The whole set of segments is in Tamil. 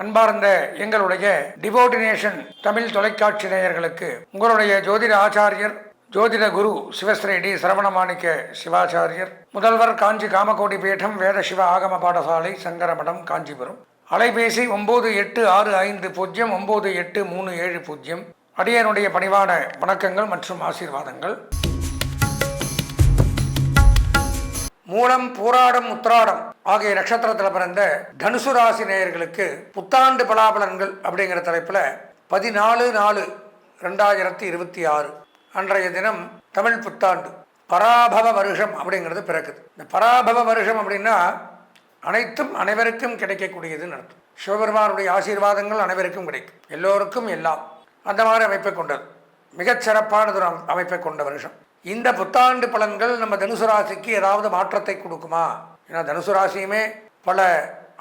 அன்பார்ந்த எங்களுடைய டிவோட்டினேஷன் தமிழ் தொலைக்காட்சி நேயர்களுக்கு உங்களுடைய ஜோதிட ஆச்சாரியர் ஜோதிட குரு சிவஸ்ரீ டி சரவணமாணிக்க சிவாச்சாரியர், முதல்வர் காஞ்சி காமகோடி பீடம் வேத சிவ ஆகம பாடசாலை சங்கரமடம் காஞ்சிபுரம். அலைபேசி 9860098370. அடியனுடைய பணிவான வணக்கங்கள் மற்றும் ஆசீர்வாதங்கள். மூலம், பூராடம், உத்திராடம் ஆகிய நட்சத்திரத்தில் பிறந்த தனுசு ராசி நேயர்களுக்கு புத்தாண்டு பலாபலன்கள் அப்படிங்கிற தலைப்பில் 14/4/2026 அன்றைய தினம் தமிழ் புத்தாண்டு பராபவ வருஷம் அப்படிங்கிறது பிறக்குது. இந்த பராபவ வருஷம் அப்படின்னா அனைத்தும் அனைவருக்கும் கிடைக்கக்கூடியதுன்னு அர்த்தம். சிவபெருமானுடைய ஆசீர்வாதங்கள் அனைவருக்கும் கிடைக்கும், எல்லோருக்கும் எல்லாம், அந்த மாதிரி அமைப்பை கொண்டது. மிகச்சிறப்பானது அமைப்பை கொண்ட வருஷம். இந்த புத்தாண்டு பலன்கள் நம்ம தனுசு ராசிக்கு ஏதாவது மாற்றத்தை கொடுக்குமா? ஏன்னா தனுசு ராசியுமே பல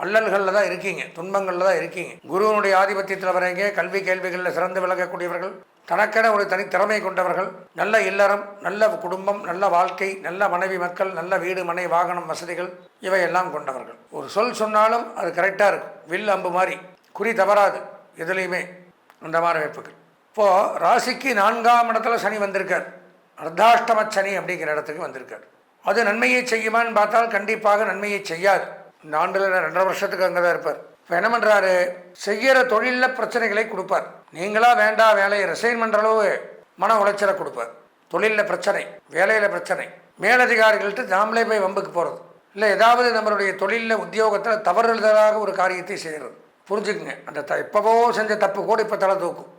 அல்லல்களில் தான் இருக்கீங்க, துன்பங்களில் தான் இருக்கீங்க. குருவனுடைய ஆதிபத்தியத்தில் வரீங்க. கல்வி கேள்விகளில் சிறந்து விளங்கக்கூடியவர்கள், தனக்கென ஒரு தனித்திறமை கொண்டவர்கள், நல்ல இல்லறம், நல்ல குடும்பம், நல்ல வாழ்க்கை, நல்ல மனைவி மக்கள், நல்ல வீடு மனை வாகனம் வசதிகள் இவையெல்லாம் கொண்டவர்கள். ஒரு சொல் சொன்னாலும் அது கரெக்டாக இருக்கும், வில் அம்பு மாதிரி, குறி தவறாது எதுலேயுமே. அந்த மாதிரி அமைப்புகள். இப்போது ராசிக்கு 4ஆம் இடத்துல சனி வந்திருக்கார். அர்த்தாஷ்டம சனி அப்படிங்கிற இடத்துக்கு வந்திருக்கார். அது நன்மையை செய்யுமான்னு பார்த்தால் கண்டிப்பாக நன்மையை செய்யாது. இந்த ஆண்டில் 2.5 வருஷத்துக்கு அங்கே தான் இருப்பார். இப்போ என்ன பண்ணுறாரு? செய்கிற தொழிலில் பிரச்சனைகளை கொடுப்பார். நீங்களா வேண்டாம் வேலையை ரிசைன் பண்ணுற அளவு மன உளைச்சலை கொடுப்பார். தொழிலில் பிரச்சனை, வேலையில் பிரச்சனை, மேலதிகாரிகள்கிட்ட நாமளே போய் வம்புக்கு போகிறது, இல்லை ஏதாவது நம்மளுடைய தொழிலில் உத்தியோகத்தில் தவறுதலாக ஒரு காரியத்தை செய்கிறது. புரிஞ்சுக்குங்க, அந்த எப்போவோ செஞ்ச தப்பு கூட இப்போ தலை தூக்கும்.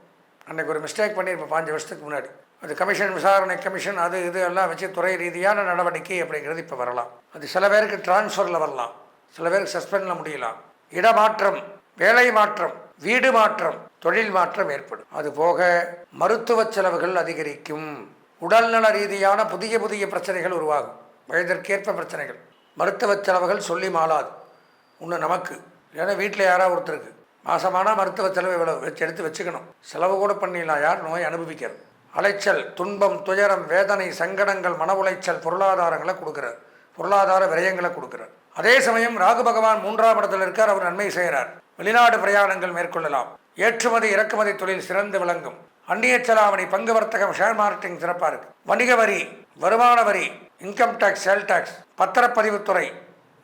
அன்றைக்கு ஒரு மிஸ்டேக் பண்ணியிருப்போம் 5 வருஷத்துக்கு முன்னாடி. அது கமிஷன், விசாரணை கமிஷன், அது இது எல்லாம் வச்சு துறை ரீதியான நடவடிக்கை அப்படிங்கிறது இப்போ வரலாம். அது சில பேருக்கு டிரான்ஸ்ஃபரில் வரலாம், சில பேருக்கு சஸ்பெண்டில் முடியலாம். இடமாற்றம், வேலை மாற்றம், வீடு மாற்றம், தொழில் மாற்றம் ஏற்படும். அதுபோக மருத்துவ செலவுகள் அதிகரிக்கும். உடல்நல ரீதியான புதிய புதிய பிரச்சனைகள் உருவாகும். வயதிற்கேற்ப பிரச்சனைகள், மருத்துவ செலவுகள் சொல்லி மாளாது. ஒன்று நமக்கு, ஏன்னா வீட்டில் யாராவது ஒருத்தருக்கு மாசமான மருத்துவ செலவு இவ்வளவு எடுத்து வச்சுக்கணும். செலவு கூட பண்ணிடலாம், யார் நோய் அனுபவிக்கிறது. அலைச்சல், துன்பம், துயரம், வேதனை, சங்கடங்கள், மன உளைச்சல், பொருளாதாரங்களை கொடுக்குறார், பொருளாதார விரயங்களை கொடுக்குறார். அதே சமயம் ராகு பகவான் 3ஆம் இடத்தில் இருக்கார். அவர் நன்மை செய்கிறார். வெளிநாடு பிரயாணங்கள் மேற்கொள்ளலாம். ஏற்றுமதி இறக்குமதி தொழில் சிறந்து விளங்கும். அந்நிய செலாவணி, பங்கு வர்த்தகம், ஷேர் மார்க்கெட்டிங் சிறப்பாக இருக்கு. வணிக வரி, வருமான வரி, இன்கம் டேக்ஸ், சேல் டேக்ஸ், பத்திரப்பதிவுத்துறை,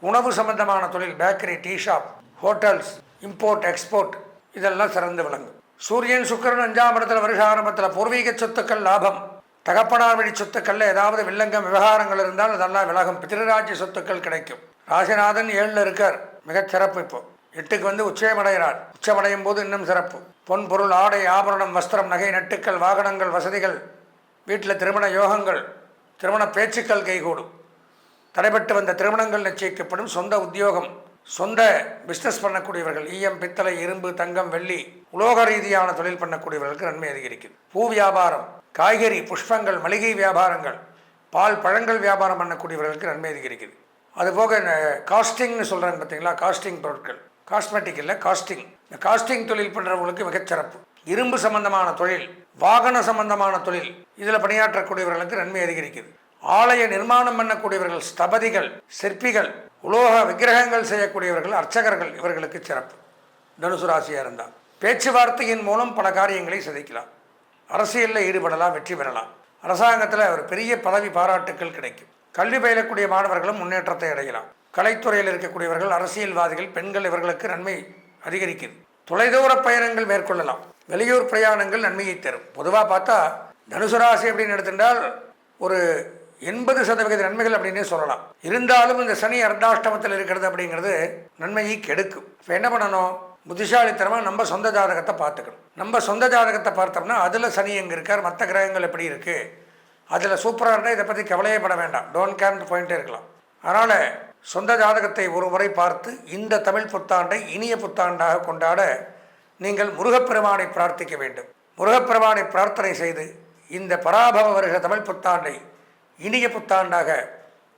உணவு சம்பந்தமான தொழில், bakery, tea shop, hotels, import export இதெல்லாம் சிறந்து விளங்கும். சூரியன் சுக்கிரன் 5ஆம் இடத்துல வருஷ ஆரம்பத்தில் பூர்வீக சொத்துக்கள் லாபம். தகப்பனார் வழி சொத்துக்களில் ஏதாவது வில்லங்கம் விவகாரங்கள் இருந்தால் அதெல்லாம் விலகும். பிதிருராஜ்ய சொத்துக்கள் கிடைக்கும். ராசிநாதன் 7ல் இருக்கார், மிகச் சிறப்பு. இப்போ 8க்கு வந்து உச்சமடைகிறார். உச்சமடையும் போது இன்னும் சிறப்பு. பொன் பொருள் ஆடை ஆபரணம் வஸ்திரம் நகை நட்டுக்கள் வாகனங்கள் வசதிகள், வீட்டில் திருமண யோகங்கள், திருமண பேச்சுக்கள் கைகூடும். தடைபட்டு வந்த திருமணங்கள் நிச்சயிக்கப்படும். சொந்த உத்தியோகம், சொந்த பிஸ்னஸ் பண்ணக்கூடியவர்கள், ஈயம் பித்தளை இரும்பு தங்கம் வெள்ளி உலோக ரீதியான தொழில் பண்ணக்கூடியவர்களுக்கு நன்மை அதிகரிக்குது. பூ வியாபாரம், காய்கறி புஷ்பங்கள் மளிகை வியாபாரங்கள், பால் பழங்கள் வியாபாரம் பண்ணக்கூடியவர்களுக்கு நன்மை அதிகரிக்குது. அதுபோக காஸ்டிங்னு சொல்கிறாங்க பார்த்தீங்களா, காஸ்டிங் பொருட்கள், காஸ்மெட்டிக் இல்லை காஸ்டிங், இந்த காஸ்டிங் தொழில் பண்ணுறவங்களுக்கு மிகச்சிறப்பு. இரும்பு சம்பந்தமான தொழில், வாகன சம்பந்தமான தொழில் இதில் பணியாற்றக்கூடியவர்களுக்கு நன்மை அதிகரிக்குது. ஆலய நிர்மாணம் பண்ணக்கூடியவர்கள், ஸ்தபதிகள், சிற்பிகள், உலோக விக்கிரகங்கள் செய்யக்கூடியவர்கள், அர்ச்சகர்கள் இவர்களுக்கு சிறப்பு. தனுசு ராசியாக இருந்தால் பேச்சுவார்த்தையின் மூலம் பல காரியங்களை சிதைக்கலாம். அரசியலில் ஈடுபடலாம், வெற்றி பெறலாம். அரசாங்கத்தில் ஒரு பெரிய பதவி பாராட்டுக்கள் கிடைக்கும். கல்வி பயிலக்கூடிய மாணவர்களும் முன்னேற்றத்தை அடையலாம். கலைத்துறையில் இருக்கக்கூடியவர்கள், அரசியல்வாதிகள், பெண்கள் இவர்களுக்கு நன்மை அதிகரிக்குது. தொலைதூர பயணங்கள் மேற்கொள்ளலாம். வெளியூர் பிரயாணங்கள் நன்மையை தரும். பொதுவாக பார்த்தா தனுசு ராசி அப்படின்னு எடுத்துட்டால் ஒரு 80% நன்மைகள் அப்படின்னே சொல்லலாம். இருந்தாலும் இந்த சனி அர்த்தாஷ்டமத்தில் இருக்கிறது அப்படிங்கிறது நன்மையை கெடுக்கும். இப்போ என்ன பண்ணணும்? புத்திசாலித்தனமாக நம்ம சொந்த ஜாதகத்தை பார்த்துக்கணும். நம்ம சொந்த ஜாதகத்தை பார்த்தோம்னா அதில் சனி எங்கே இருக்கார், மற்ற கிரகங்கள் எப்படி இருக்குது, அதில் சூப்பராக இருந்தால் இதை பற்றி கவலையே பட வேண்டாம், டோன்ட் கேர்னு போயிட்டே இருக்கலாம். அதனால் சொந்த ஜாதகத்தை ஒரு முறை பார்த்து இந்த தமிழ் புத்தாண்டை இனிய புத்தாண்டாக கொண்டாட நீங்கள் முருகப்பெருமானை பிரார்த்திக்க வேண்டும். முருகப்பெருமானை பிரார்த்தனை செய்து இந்த பராபவ வருஷ தமிழ் புத்தாண்டை இனிய புத்தாண்டாக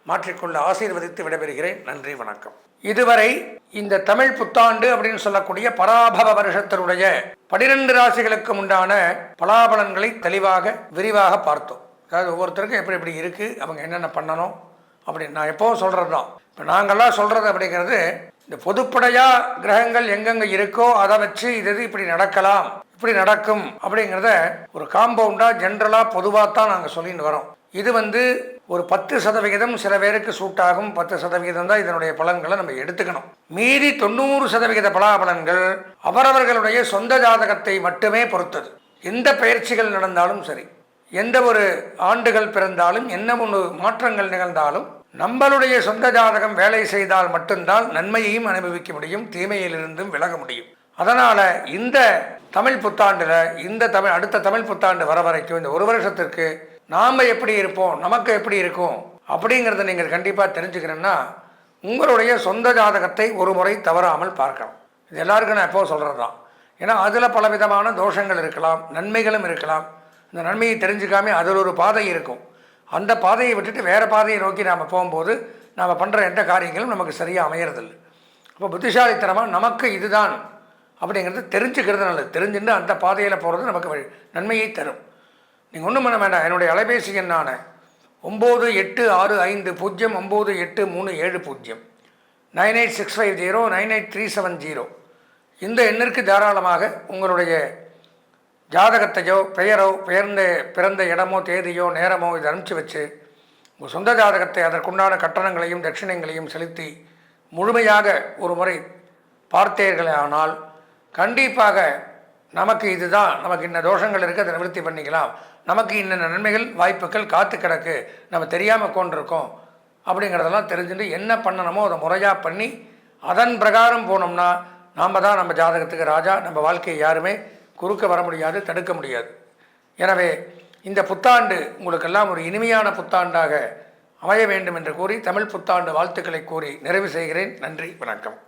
மாற்றிக்கொள்ள ஆசீர்வதித்து விடைபெறுகிறேன். நன்றி, வணக்கம். இதுவரை இந்த தமிழ் புத்தாண்டு அப்படின்னு சொல்லக்கூடிய பராபவ வருஷத்தினுடைய 12 ராசிகளுக்கு உண்டான பலாபலன்களை தெளிவாக விரிவாக பார்த்தோம். அதாவது ஒவ்வொருத்தருக்கும் எப்படி எப்படி இருக்குது, அவங்க என்னென்ன பண்ணணும் அப்படின்னு நான் எப்போவும் சொல்கிறது தான். இப்போ நாங்கள்லாம் சொல்கிறது அப்படிங்கிறது இந்த பொதுப்படையாக கிரகங்கள் எங்கெங்கே இருக்கோ அதை வச்சு இது இப்படி நடக்கலாம், இப்படி நடக்கும் அப்படிங்கிறத ஒரு காம்பவுண்டாக ஜென்ரலாக பொதுவாக தான் நாங்கள் சொல்லிட்டு வரோம். இது ஒரு 10% சில பேருக்கு சூட் ஆகும். 10% தான் இதனுடைய பலன்களை நம்ம எடுத்துக்கணும். மீதி 90% பலாபலன்கள் அவரவர்களுடைய சொந்த ஜாதகத்தை மட்டுமே பொறுத்தது. எந்த பயிற்சிகள் நடந்தாலும் சரி, எந்த ஒரு ஆண்டுகள் பிறந்தாலும், என்ன ஒன்று மாற்றங்கள் நிகழ்ந்தாலும் நம்மளுடைய சொந்த ஜாதகம் வேலை செய்தால் மட்டும்தான் நன்மையையும் அனுபவிக்க முடியும், தீமையிலிருந்தும் விலக முடியும். அதனால் இந்த தமிழ் புத்தாண்டில் அடுத்த தமிழ் புத்தாண்டு வர வரைக்கும் இந்த ஒரு வருஷத்திற்கு நாம் எப்படி இருப்போம், நமக்கு எப்படி இருக்கும் அப்படிங்கிறத நீங்கள் கண்டிப்பாக தெரிஞ்சுக்கிறேன்னா உங்களுடைய சொந்த ஜாதகத்தை ஒரு முறை தவறாமல் பார்க்கலாம். இது எல்லாருக்கும் நான் எப்போ சொல்கிறது தான். ஏன்னா அதில் பலவிதமான தோஷங்கள் இருக்கலாம், நன்மைகளும் இருக்கலாம். இந்த நன்மையை தெரிஞ்சுக்காமல் அதில் ஒரு பாதை இருக்கும். அந்த பாதையை விட்டுட்டு வேறு பாதையை நோக்கி நாம் போகும்போது நாம் பண்ணுற எந்த காரியங்களும் நமக்கு சரியாக அமையறதில்லை. அப்போ புத்திசாலித்தனமாக நமக்கு இதுதான் அப்படிங்கிறது தெரிஞ்சுக்கிறது நல்லது. தெரிஞ்சுட்டு அந்த பாதையில் போகிறது நமக்கு நன்மையை தரும். நீங்கள் ஒன்றும் பண்ண வேண்டாம். என்னுடைய அலைபேசி எண்ணான 9865098370 9865098370 இந்த எண்ணிற்கு தாராளமாக உங்களுடைய ஜாதகத்தையோ பெயரோ பிறந்த இடமோ தேதியோ நேரமோ இதை அனுப்பிச்சி வச்சு உங்கள் சொந்த ஜாதகத்தை அதற்குண்டான கட்டணங்களையும் தட்சிணங்களையும் செலுத்தி முழுமையாக ஒரு முறை பார்த்தீர்களே ஆனால் கண்டிப்பாக நமக்கு இதுதான், நமக்கு இன்ன தோஷங்கள் இருக்குது, அதை நிவர்த்தி பண்ணிக்கலாம், நமக்கு இன்ன நன்மைகள் வாய்ப்புகள் காத்து கிடக்கு, நம்ம தெரியாமல் கொண்டிருக்கோம் அப்படிங்கிறதெல்லாம் தெரிஞ்சுட்டு என்ன பண்ணணுமோ அதை முறையாக பண்ணி அதன் பிரகாரம் போனோம்னா நாம் தான் நம்ம ஜாதகத்துக்கு ராஜா. நம்ம வாழ்க்கையை யாருமே குறுக்க வர முடியாது, தடுக்க முடியாது. எனவே இந்த புத்தாண்டு உங்களுக்கெல்லாம் ஒரு இனிமையான புத்தாண்டாக அமைய வேண்டும் என்று கூறி தமிழ் புத்தாண்டு வாழ்த்துக்களை கூறி நிறைவு செய்கிறேன். நன்றி, வணக்கம்.